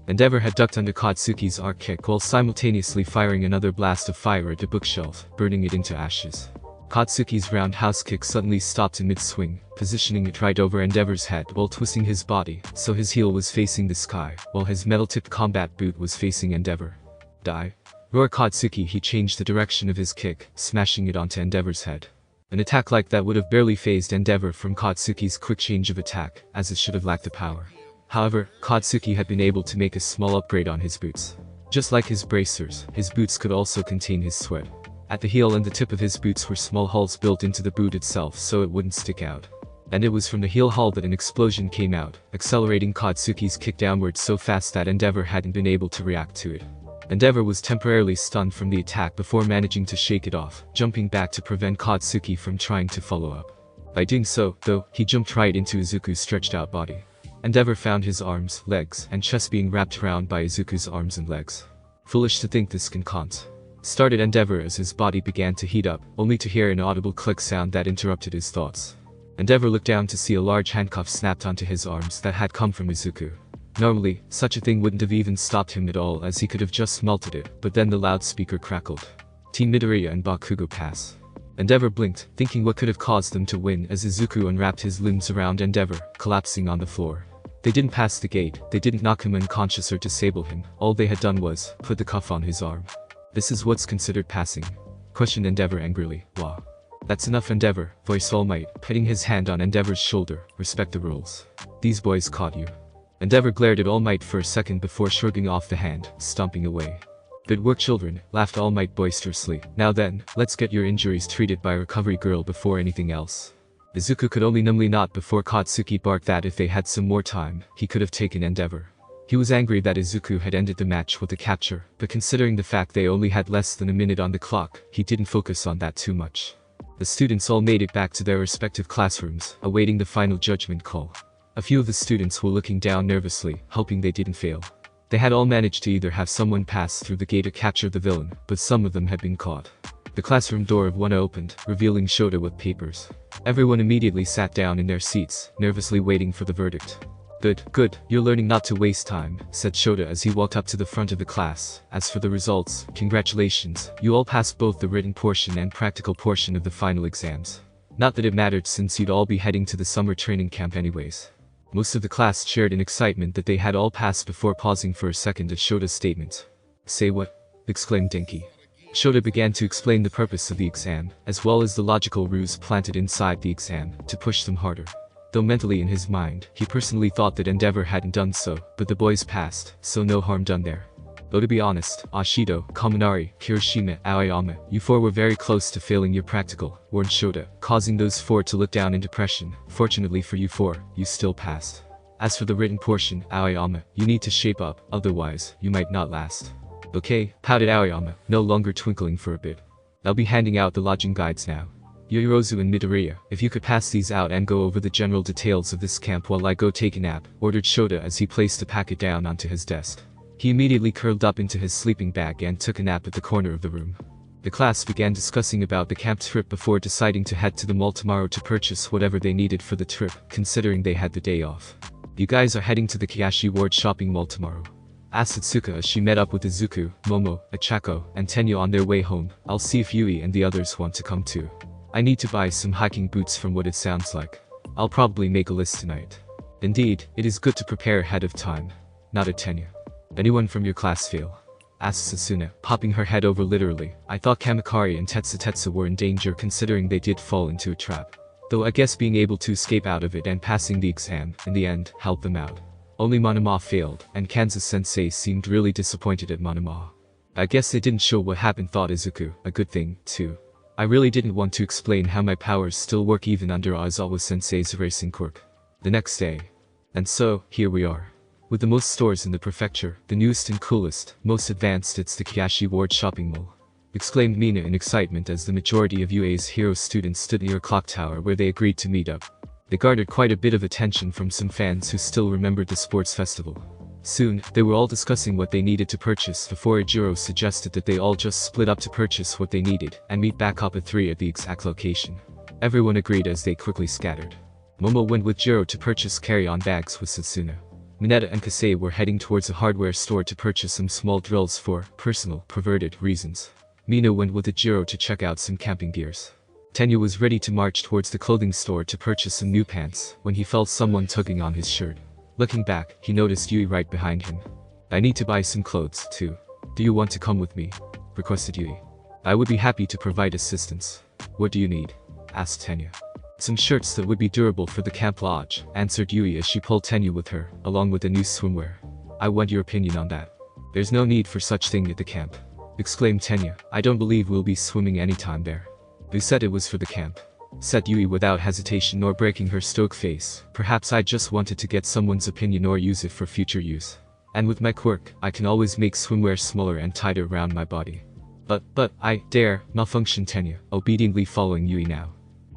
Endeavor had ducked under Katsuki's arc kick while simultaneously firing another blast of fire at the bookshelf, burning it into ashes. Katsuki's roundhouse kick suddenly stopped in mid-swing, positioning it right over Endeavor's head while twisting his body, so his heel was facing the sky, while his metal-tipped combat boot was facing Endeavor. Die. Roar Katsuki. He changed the direction of his kick, smashing it onto Endeavor's head. An attack like that would have barely phased Endeavor from Katsuki's quick change of attack, as it should have lacked the power. However, Katsuki had been able to make a small upgrade on his boots. Just like his bracers, his boots could also contain his sweat. At the heel and the tip of his boots were small holes built into the boot itself so it wouldn't stick out. And it was from the heel hole that an explosion came out, accelerating Katsuki's kick downwards so fast that Endeavor hadn't been able to react to it. Endeavor was temporarily stunned from the attack before managing to shake it off, jumping back to prevent Katsuki from trying to follow up. By doing so, though, he jumped right into Izuku's stretched out body. Endeavor found his arms, legs, and chest being wrapped around by Izuku's arms and legs. Foolish to think this can't. Started Endeavor as his body began to heat up, only to hear an audible click sound that interrupted his thoughts. Endeavor looked down to see a large handcuff snapped onto his arms that had come from Izuku. Normally, such a thing wouldn't have even stopped him at all as he could have just melted it, but then the loudspeaker crackled. Team Midoriya and Bakugo pass. Endeavor blinked, thinking what could have caused them to win as Izuku unwrapped his limbs around Endeavor, collapsing on the floor. They didn't pass the gate, they didn't knock him unconscious or disable him, all they had done was put the cuff on his arm. This is what's considered passing? Questioned Endeavor angrily. Wah. That's enough Endeavor, voiced All Might, putting his hand on Endeavor's shoulder. Respect the rules. These boys caught you. Endeavor glared at All Might for a second before shrugging off the hand, stomping away. Good work children, laughed All Might boisterously. Now then, let's get your injuries treated by a recovery girl before anything else. Izuku could only numbly nod before Katsuki barked that if they had some more time, he could have taken Endeavor. He was angry that Izuku had ended the match with a capture, but considering the fact they only had less than a minute on the clock, he didn't focus on that too much. The students all made it back to their respective classrooms, awaiting the final judgment call. A few of the students were looking down nervously, hoping they didn't fail. They had all managed to either have someone pass through the gate or capture the villain, but some of them had been caught. The classroom door of one opened, revealing Shota with papers. Everyone immediately sat down in their seats, nervously waiting for the verdict. Good, you're learning not to waste time, said Shota as he walked up to the front of the class. As for the results, congratulations, you all passed both the written portion and practical portion of the final exams. Not that it mattered since you'd all be heading to the summer training camp anyways. Most of the class shared in excitement that they had all passed before pausing for a second at Shota's statement. Say what? Exclaimed Denki. Shota began to explain the purpose of the exam, as well as the logical ruse planted inside the exam, to push them harder. Though mentally in his mind, he personally thought that Endeavor hadn't done so, but the boys passed, so no harm done there. Though to be honest, Ashido, Kaminari, Kirishima, Aoyama, you four were very close to failing your practical, warned Shota, causing those four to look down in depression. Fortunately for you four, you still passed. As for the written portion, Aoyama, you need to shape up, otherwise, you might not last. Okay, pouted Aoyama, no longer twinkling for a bit. I'll be handing out the lodging guides now. Yorozu and Midoriya, if you could pass these out and go over the general details of this camp while I go take a nap, ordered Shota as he placed the packet down onto his desk. He immediately curled up into his sleeping bag and took a nap at the corner of the room. The class began discussing about the camp trip before deciding to head to the mall tomorrow to purchase whatever they needed for the trip, considering they had the day off. You guys are heading to the Kiyashi Ward shopping mall tomorrow? Asked Satsuka as she met up with Izuku, Momo, Achako, and Tenyo on their way home. I'll see if Yui and the others want to come too. I need to buy some hiking boots from what it sounds like. I'll probably make a list tonight. Indeed, it is good to prepare ahead of time. Nodded Tenyo. Anyone from your class fail? Asked Sasuna, popping her head over literally. I thought Kamikari and Tetsu were in danger considering they did fall into a trap. Though I guess being able to escape out of it and passing the exam, in the end, helped them out. Only Monoma failed, and Kansas-sensei seemed really disappointed at Monoma. I guess they didn't show what happened, thought Izuku, a good thing, too. I really didn't want to explain how my powers still work even under Aizawa-sensei's erasing quirk. The next day. And so, here we are. With the most stores in the prefecture, the newest and coolest, most advanced, it's the Kiashi Ward shopping mall. Exclaimed Mina in excitement as the majority of UA's hero students stood near a clock tower where they agreed to meet up. They garnered quite a bit of attention from some fans who still remembered the sports festival. Soon, they were all discussing what they needed to purchase before Ijiro suggested that they all just split up to purchase what they needed and meet back up at 3 at the exact location. Everyone agreed as they quickly scattered. Momo went with Jiro to purchase carry-on bags with Setsuna. Mineta and Kasei were heading towards a hardware store to purchase some small drills for personal, perverted reasons. Mina went with Ijiro to check out some camping gears. Tenya was ready to march towards the clothing store to purchase some new pants when he felt someone tugging on his shirt. Looking back, he noticed Yui right behind him. "I need to buy some clothes, too. Do you want to come with me?" requested Yui. "I would be happy to provide assistance." "What do you need?" asked Tenya. "Some shirts that would be durable for the camp lodge," answered Yui as she pulled Tenya with her, along with the new swimwear. "I want your opinion on that." "There's no need for such thing at the camp," exclaimed Tenya. "I don't believe we'll be swimming anytime there." "Who said it was for the camp?" said Yui without hesitation nor breaking her stoic face. "Perhaps I just wanted to get someone's opinion or use it for future use. And with my quirk, I can always make swimwear smaller and tighter around my body." But I dare," malfunctioned Tenya, obediently following Yui now.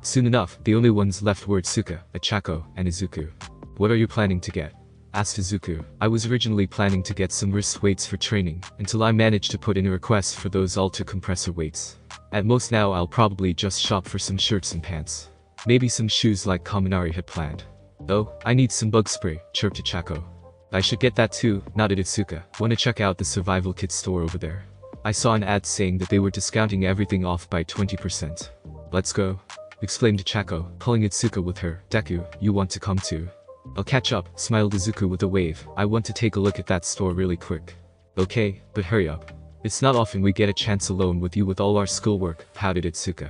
Soon enough, the only ones left were Itsuka, Achako, and Izuku. "What are you planning to get?" asked Izuku. "I was originally planning to get some wrist weights for training, until I managed to put in a request for those Alta compressor weights. At most now I'll probably just shop for some shirts and pants. Maybe some shoes like Kaminari had planned." "Oh, I need some bug spray," chirped Achako. "I should get that too," nodded Itsuka. "Wanna check out the survival kit store over there? I saw an ad saying that they were discounting everything off by 20%. "Let's go," exclaimed Achako, pulling Itsuka with her. "Deku, you want to come too?" "I'll catch up," smiled Izuku with a wave. "I want to take a look at that store really quick." "Okay, but hurry up. It's not often we get a chance alone with you with all our schoolwork," pouted Itsuka.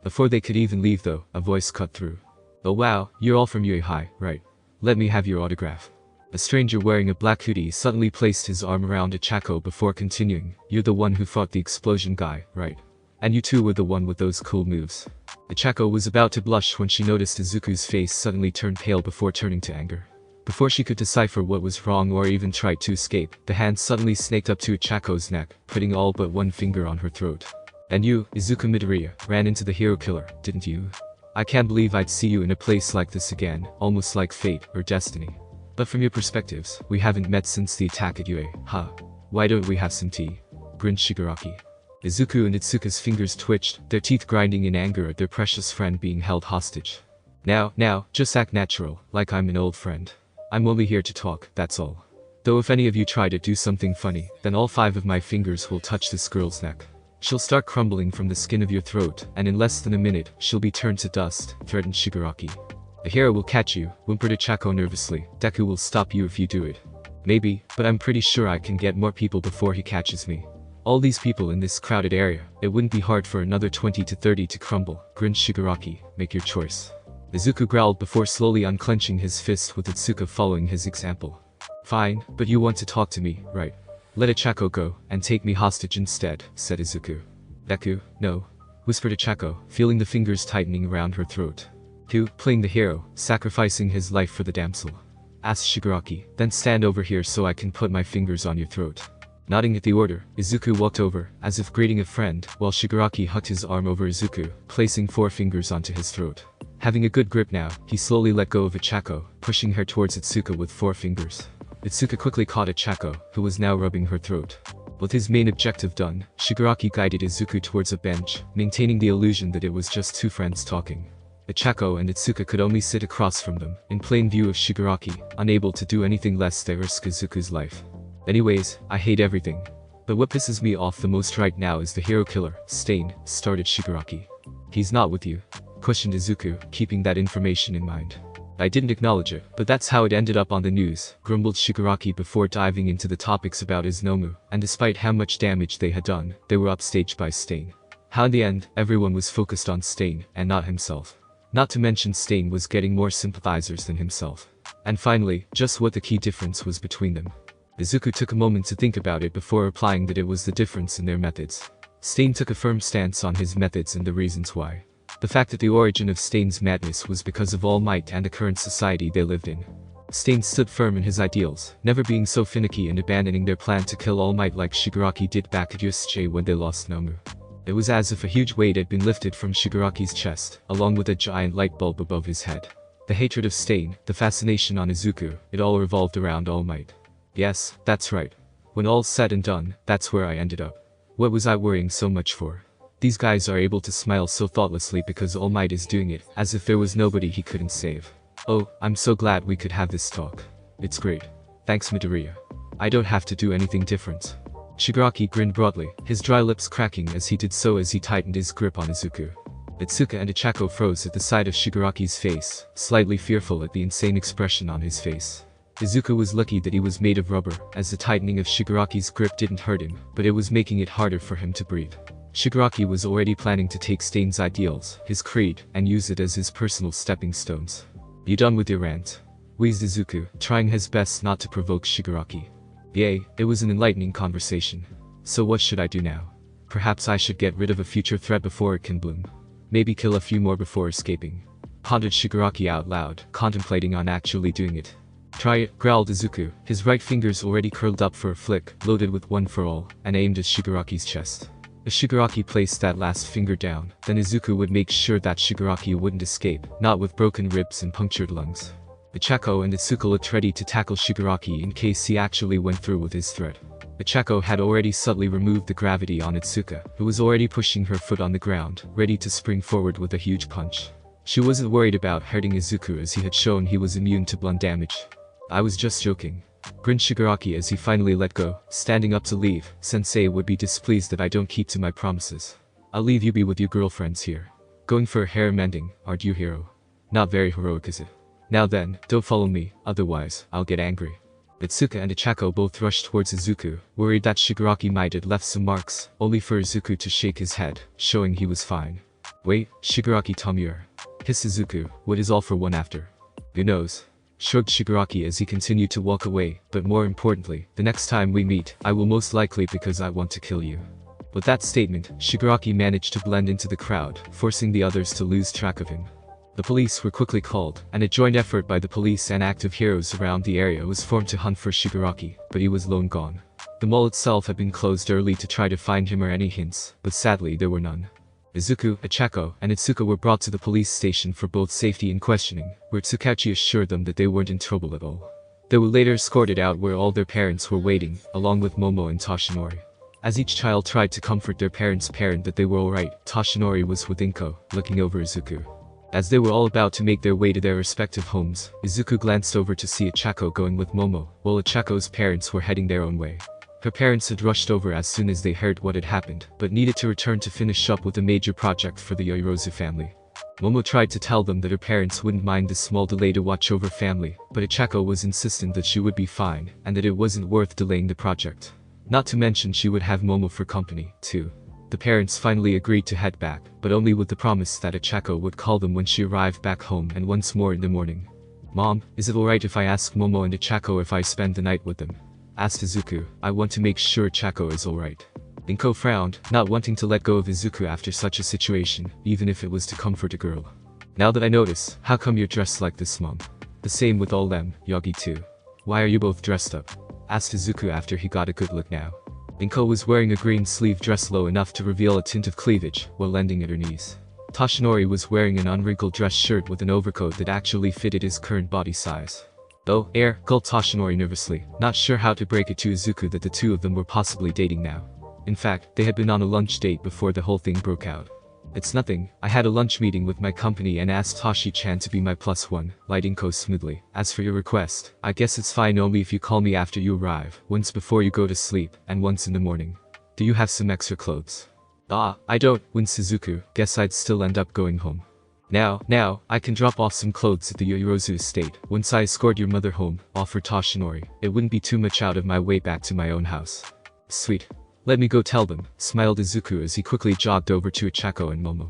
Before they could even leave though, a voice cut through. "Oh wow, you're all from Yui High, right? Let me have your autograph." A stranger wearing a black hoodie suddenly placed his arm around Achako before continuing. "You're the one who fought the explosion guy, right? And you too were the one with those cool moves." Achako was about to blush when she noticed Izuku's face suddenly turn pale before turning to anger. Before she could decipher what was wrong or even try to escape, the hand suddenly snaked up to Achako's neck, putting all but one finger on her throat. "And you, Izuku Midoriya, ran into the hero killer, didn't you? I can't believe I'd see you in a place like this again, almost like fate or destiny. But from your perspectives, we haven't met since the attack at Yue, huh? Why don't we have some tea?" grinned Shigaraki. Izuku and Itsuka's fingers twitched, their teeth grinding in anger at their precious friend being held hostage. Now, just act natural, like I'm an old friend. I'm only here to talk, that's all. Though if any of you try to do something funny, then all 5 of my fingers will touch this girl's neck. She'll start crumbling from the skin of your throat, and in less than a minute, she'll be turned to dust," threatened Shigaraki. "The hero will catch you," whimpered Achako nervously. "Deku will stop you if you do it." "Maybe, but I'm pretty sure I can get more people before he catches me. All these people in this crowded area, it wouldn't be hard for another 20 to 30 to crumble," grinned Shigaraki. "Make your choice." Izuku growled before slowly unclenching his fist with Itsuka following his example. "Fine, but you want to talk to me, right? Let Achako go, and take me hostage instead," said Izuku. "Deku, no," whispered Achako, feeling the fingers tightening around her throat. "Who, playing the hero, sacrificing his life for the damsel?" asked Shigaraki. "Then stand over here so I can put my fingers on your throat." Nodding at the order, Izuku walked over, as if greeting a friend, while Shigaraki hugged his arm over Izuku, placing 4 fingers onto his throat. Having a good grip now, he slowly let go of Achako, pushing her towards Itsuka with 4 fingers. Itsuka quickly caught Achako, who was now rubbing her throat. With his main objective done, Shigaraki guided Izuku towards a bench, maintaining the illusion that it was just 2 friends talking. Achako and Itsuka could only sit across from them, in plain view of Shigaraki, unable to do anything less than risk Izuku's life. "Anyways, I hate everything. But what pisses me off the most right now is the hero killer, Stain," started Shigaraki. "He's not with you?" questioned Izuku, keeping that information in mind. "I didn't acknowledge it, but that's how it ended up on the news," grumbled Shigaraki before diving into the topics about Izunomu, and despite how much damage they had done, they were upstaged by Stain. How in the end, everyone was focused on Stain, and not himself. Not to mention Stain was getting more sympathizers than himself. And finally, just what the key difference was between them. Izuku took a moment to think about it before replying that it was the difference in their methods. Stain took a firm stance on his methods and the reasons why. The fact that the origin of Stain's madness was because of All Might and the current society they lived in. Stain stood firm in his ideals, never being so finicky and abandoning their plan to kill All Might like Shigaraki did back at USJ when they lost Nomu. It was as if a huge weight had been lifted from Shigaraki's chest, along with a giant light bulb above his head. The hatred of Stain, the fascination on Izuku, it all revolved around All Might. Yes, that's right. When all's said and done, that's where I ended up. What was I worrying so much for? These guys are able to smile so thoughtlessly because All Might is doing it, as if there was nobody he couldn't save. Oh, I'm so glad we could have this talk. It's great. Thanks Midoriya. I don't have to do anything different. Shigaraki grinned broadly, his dry lips cracking as he did so as he tightened his grip on Izuku. Itsuka and Ichako froze at the sight of Shigaraki's face, slightly fearful at the insane expression on his face. Izuku was lucky that he was made of rubber, as the tightening of Shigaraki's grip didn't hurt him, but it was making it harder for him to breathe. Shigaraki was already planning to take Stain's ideals, his creed, and use it as his personal stepping stones. You done with your rant? Wheezed Izuku, trying his best not to provoke Shigaraki. Yay, it was an enlightening conversation. So what should I do now? Perhaps I should get rid of a future threat before it can bloom. Maybe kill a few more before escaping. Pondered Shigaraki out loud, contemplating on actually doing it. Try it, growled Izuku, his right fingers already curled up for a flick, loaded with one for all, and aimed at Shigaraki's chest. As Shigaraki placed that last finger down, then Izuku would make sure that Shigaraki wouldn't escape, not with broken ribs and punctured lungs. Ichako and Itsuka looked ready to tackle Shigaraki in case he actually went through with his threat. Ichako had already subtly removed the gravity on Itsuka, who was already pushing her foot on the ground, ready to spring forward with a huge punch. She wasn't worried about hurting Izuku as he had shown he was immune to blunt damage. I was just joking. Grinned Shigaraki as he finally let go, standing up to leave. Sensei would be displeased that I don't keep to my promises. I'll leave you be with your girlfriends here. Going for a harem ending, aren't you, hero? Not very heroic, is it? Now then, don't follow me, otherwise, I'll get angry. Itsuka and Ichako both rushed towards Izuku, worried that Shigaraki might have left some marks, only for Izuku to shake his head, showing he was fine. Wait, Shigaraki Tomura. Hissed Izuku, what is all for one after? Who knows? Shrugged Shigaraki as he continued to walk away, but more importantly, the next time we meet, I will most likely because I want to kill you. With that statement, Shigaraki managed to blend into the crowd, forcing the others to lose track of him. The police were quickly called, and a joint effort by the police and active heroes around the area was formed to hunt for Shigaraki, but he was long gone. The mall itself had been closed early to try to find him or any hints, but sadly there were none. Izuku, Ichako, and Itsuka were brought to the police station for both safety and questioning, where Tsukauchi assured them that they weren't in trouble at all. They were later escorted out where all their parents were waiting, along with Momo and Toshinori. As each child tried to comfort their parents' parent that they were alright, Toshinori was with Inko, looking over Izuku. As they were all about to make their way to their respective homes, Izuku glanced over to see Ichako going with Momo, while Ichako's parents were heading their own way. Her parents had rushed over as soon as they heard what had happened, but needed to return to finish up with a major project for the Yoirozu family. Momo tried to tell them that her parents wouldn't mind this small delay to watch over family, but Ichako was insistent that she would be fine, and that it wasn't worth delaying the project. Not to mention she would have Momo for company, too. The parents finally agreed to head back, but only with the promise that Ichako would call them when she arrived back home and once more in the morning. Mom, is it alright if I ask Momo and Ichako if I spend the night with them? Asked Izuku. I want to make sure Ichako is alright. Inko frowned, not wanting to let go of Izuku after such a situation, even if it was to comfort a girl. Now that I notice, how come you're dressed like this, Mom? The same with all them, Yagi too. Why are you both dressed up? Asked Izuku after he got a good look now. Inko was wearing a green sleeve dress low enough to reveal a tint of cleavage, while ending at her knees. Toshinori was wearing an unwrinkled dress shirt with an overcoat that actually fitted his current body size. Oh, gulped Toshinori nervously, not sure how to break it to Izuku that the two of them were possibly dating now. In fact, they had been on a lunch date before the whole thing broke out. It's nothing, I had a lunch meeting with my company and asked Tashi-chan to be my +1, lied Inko smoothly. As for your request, I guess it's fine only if you call me after you arrive, once before you go to sleep, and once in the morning. Do you have some extra clothes? I don't, winced Izuku, guess I'd still end up going home. Now, I can drop off some clothes at the Yoirozu estate, once I escort your mother home, offered Toshinori. It wouldn't be too much out of my way back to my own house. Sweet. Let me go tell them, smiled Izuku as he quickly jogged over to Ichako and Momo.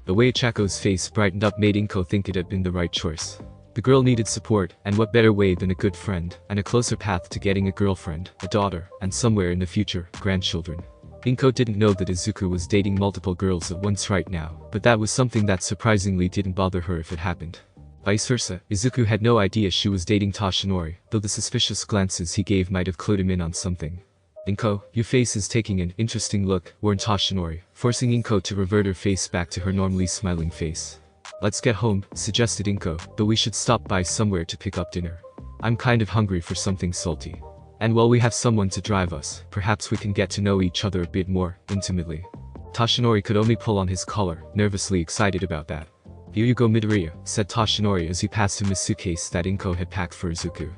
The way Ichako's face brightened up made Inko think it had been the right choice. The girl needed support, and what better way than a good friend, and a closer path to getting a girlfriend, a daughter, and somewhere in the future, grandchildren. Inko didn't know that Izuku was dating multiple girls at once right now, but that was something that surprisingly didn't bother her if it happened. Vice versa, Izuku had no idea she was dating Toshinori, though the suspicious glances he gave might have clued him in on something. "Inko, your face is taking an interesting look," warned Toshinori, forcing Inko to revert her face back to her normally smiling face. "Let's get home," suggested Inko, "but we should stop by somewhere to pick up dinner. I'm kind of hungry for something salty. And while we have someone to drive us, perhaps we can get to know each other a bit more intimately." Toshinori could only pull on his collar, nervously excited about that. "Here you go, Midoriya," said Toshinori as he passed him the suitcase that Inko had packed for Izuku.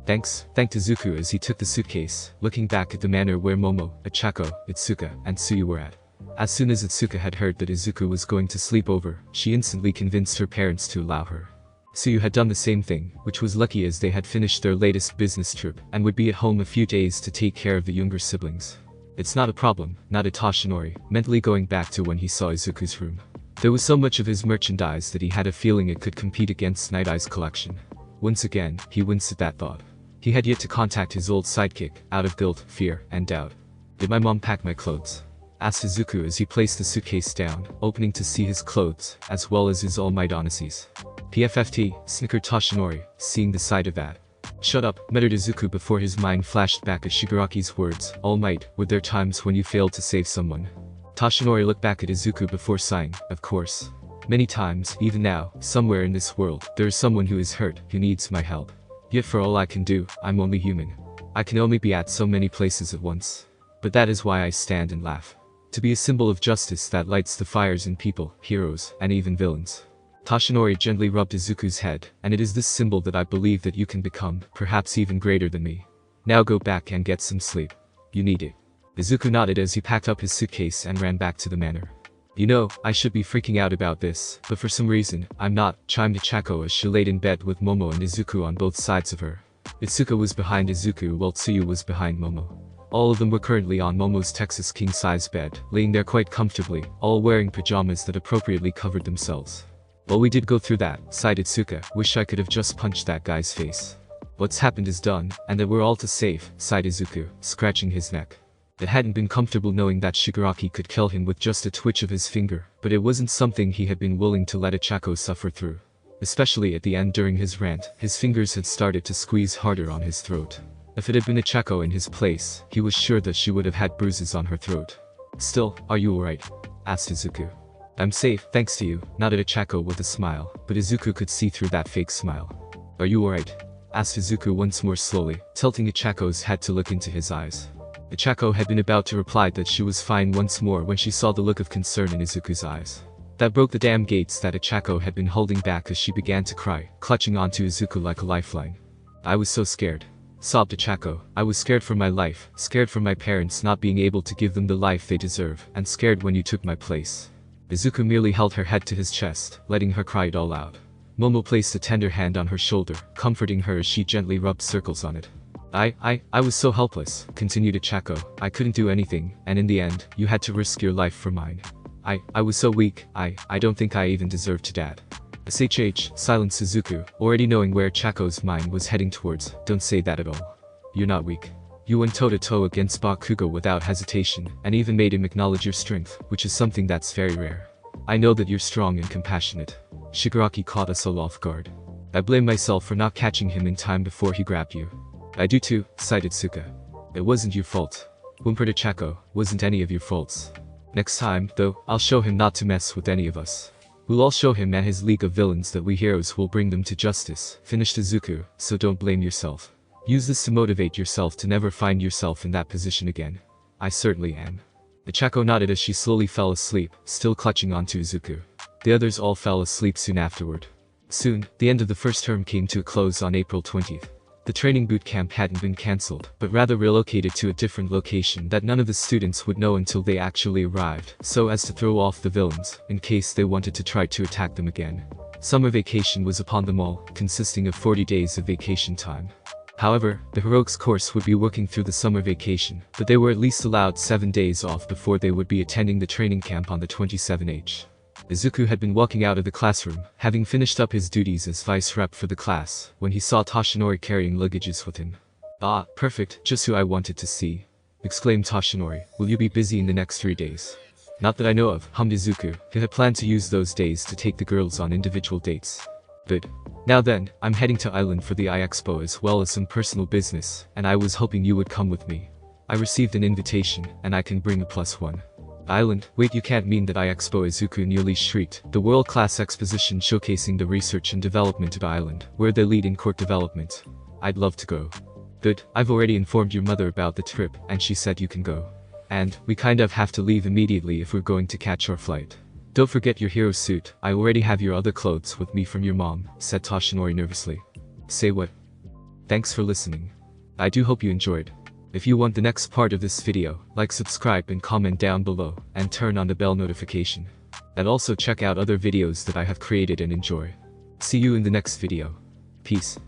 "Thanks," thanked Izuku as he took the suitcase, looking back at the manor where Momo, Ochako, Itsuka, and Tsuyu were at. As soon as Itsuka had heard that Izuku was going to sleep over, she instantly convinced her parents to allow her. Tsuyu had done the same thing, which was lucky as they had finished their latest business trip and would be at home a few days to take care of the younger siblings. "It's not a problem," nodded Toshinori, mentally going back to when he saw Izuku's room. There was so much of his merchandise that he had a feeling it could compete against Night Eye's collection. Once again, he winced at that thought. He had yet to contact his old sidekick, out of guilt, fear, and doubt. "Did my mom pack my clothes?" asked Izuku as he placed the suitcase down, opening to see his clothes, as well as his All Might Onasi's. "PFFT, snickered Toshinori, seeing the sight of that. "Shut up," muttered Izuku before his mind flashed back at Shigaraki's words, "All Might, were there times when you failed to save someone?" Toshinori looked back at Izuku before sighing, "Of course. Many times, even now, somewhere in this world, there is someone who is hurt, who needs my help. Yet for all I can do, I'm only human. I can only be at so many places at once. But that is why I stand and laugh. To be a symbol of justice that lights the fires in people, heroes, and even villains." Toshinori gently rubbed Izuku's head, "And it is this symbol that I believe that you can become, perhaps even greater than me. Now go back and get some sleep. You need it." Izuku nodded as he packed up his suitcase and ran back to the manor. "You know, I should be freaking out about this, but for some reason, I'm not," chimed Ochako as she laid in bed with Momo and Izuku on both sides of her. Itsuka was behind Izuku while Tsuyu was behind Momo. All of them were currently on Momo's Texas king-size bed, laying there quite comfortably, all wearing pajamas that appropriately covered themselves. "Well, we did go through that," sighed Itsuka, "wish I could have just punched that guy's face. What's happened is done, and that we're all to safe," sighed Izuku, scratching his neck. It hadn't been comfortable knowing that Shigaraki could kill him with just a twitch of his finger, but it wasn't something he had been willing to let Ochako suffer through. Especially at the end during his rant, his fingers had started to squeeze harder on his throat. If it had been Ochako in his place, he was sure that she would have had bruises on her throat. "Still, are you alright?" asked Izuku. "I'm safe, thanks to you," nodded Ochako with a smile, but Izuku could see through that fake smile. "Are you alright?" asked Izuku once more slowly, tilting Ochako's head to look into his eyes. Ochako had been about to reply that she was fine once more when she saw the look of concern in Izuku's eyes. That broke the damn gates that Ochako had been holding back as she began to cry, clutching onto Izuku like a lifeline. "I was so scared," sobbed Ochako. "I was scared for my life, scared for my parents not being able to give them the life they deserve, and scared when you took my place." Izuku merely held her head to his chest, letting her cry it all out. Momo placed a tender hand on her shoulder, comforting her as she gently rubbed circles on it. I was so helpless," continued Ochako. "I couldn't do anything, and in the end, you had to risk your life for mine. I was so weak, I don't think I even deserved to dad." "SHH, silenced Izuku, already knowing where Chako's mind was heading towards. "Don't say that at all. You're not weak. You went toe-to-toe against Bakugo without hesitation, and even made him acknowledge your strength, which is something that's very rare. I know that you're strong and compassionate. Shigaraki caught us all off guard. I blame myself for not catching him in time before he grabbed you." "I do too," sighed Itsuka. "It wasn't your fault," whimpered Ochako. "Wasn't any of your faults. Next time, though, I'll show him not to mess with any of us. We'll all show him and his league of villains that we heroes will bring them to justice," finished Izuku, "so don't blame yourself. Use this to motivate yourself to never find yourself in that position again." "I certainly am." Ochako nodded as she slowly fell asleep, still clutching onto Izuku. The others all fell asleep soon afterward. Soon, the end of the first term came to a close on April 20th. The training boot camp hadn't been cancelled, but rather relocated to a different location that none of the students would know until they actually arrived, so as to throw off the villains, in case they wanted to try to attack them again. Summer vacation was upon them all, consisting of 40 days of vacation time. However, the heroics course would be working through the summer vacation, but they were at least allowed 7 days off before they would be attending the training camp on the 27th. Izuku had been walking out of the classroom, having finished up his duties as vice rep for the class, when he saw Toshinori carrying luggages with him. "Ah, perfect, just who I wanted to see," exclaimed Toshinori. "Will you be busy in the next 3 days?" "Not that I know of," hummed Izuku, who had planned to use those days to take the girls on individual dates. Good. Now then, I'm heading to Island for the Expo as well as some personal business, and I was hoping you would come with me. I received an invitation, and I can bring a +1. Island? Wait, you can't mean that Expo Izuku nearly shrieked. The world-class exposition showcasing the research and development of Island, where they lead in quirk development. I'd love to go. Good, I've already informed your mother about the trip, and she said you can go. And, we kind of have to leave immediately if we're going to catch our flight. Don't forget your hero suit, I already have your other clothes with me from your mom, said Toshinori nervously. Say what? Thanks for listening. I do hope you enjoyed. If you want the next part of this video, like, subscribe and comment down below, and turn on the bell notification. And also check out other videos that I have created and enjoy. See you in the next video. Peace.